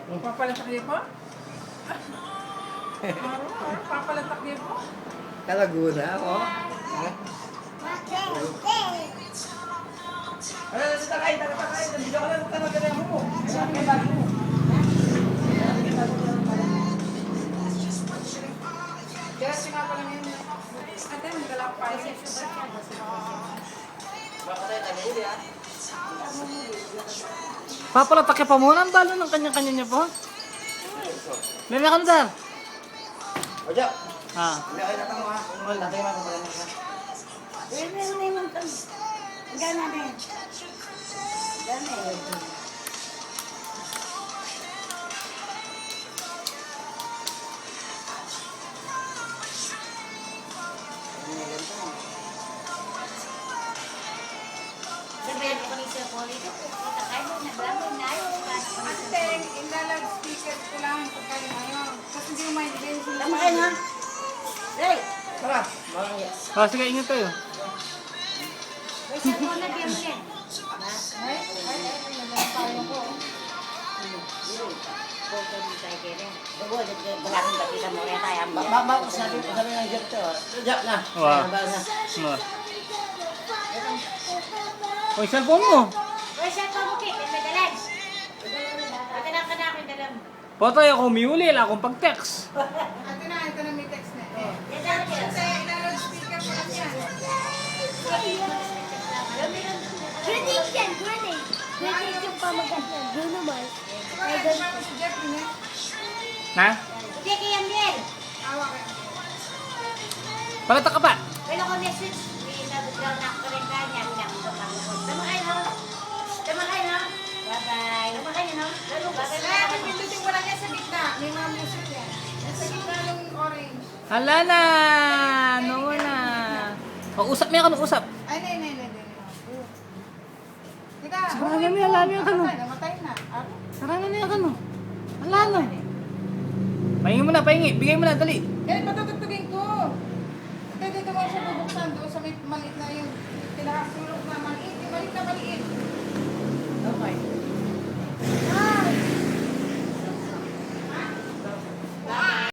Papalatak niyo po? Papalatak niyo po? Kalaguna ako. Ha? Ano, takay. Nandito ka lang talaga mo. Ano may bago mo? Kaya nga pala ngayon. Ate, magdala ko pa. Baka tayo tanili ha? Papalatak pa muna ang balo ng kanya-kanya niya po. May ka na dar. Ojo! Ah. Hindi kayo natang mga. Kung natay mga kapala na siya. Ate, ilalag speaker ko lang pagkain ngayon. Kasi hindi mo maintindihan sila. Tama kayo na. Hey! Tara! Mga Ah, sige, ingat kayo. May sa mo na diyan yan. Ay, naglalapay ko. sabi ng Jap to. Jap na. Wow. Sabi na. Ah. O, yung cellphone mo. Where's your pamukit? Yung nagalan. Pagkalang ka na ako yung dalam. Patay ako umiuli, wala akong pag-text. Ate na, ito na may text na. Yan daw yan. Ate, ilalag speaker ko lang yan. Grenade yan, grenade. Grenade yung pamagat niya. Bruno Mars. Ay, gano'n si Jeff yun eh. Ha? Hindi kaya Miel. Awa ka. Palatak ka pa. Pero kung message, may nabuglaw na ako rin kanya. Tama kayo no? Tama kayo no? Bye-bye. Tama kayo no? Bye-bye. Kaya, pindutin ko lang yan sa gitna. May mga music yan. Sa gitna ng orange. Hala na. Ano na. O, usap mo yan, usap. Ay, hindi. Kita, Sarado mo yan, lalo yan ka no. Namatay na. Sarado na yan ka no. Hala na. Pahingi mo na, pahingi. Bigay mo na, dali. Kaya patutugtugin ko. Ate, dito mo siya bubuksan doon sa may maliit na yun.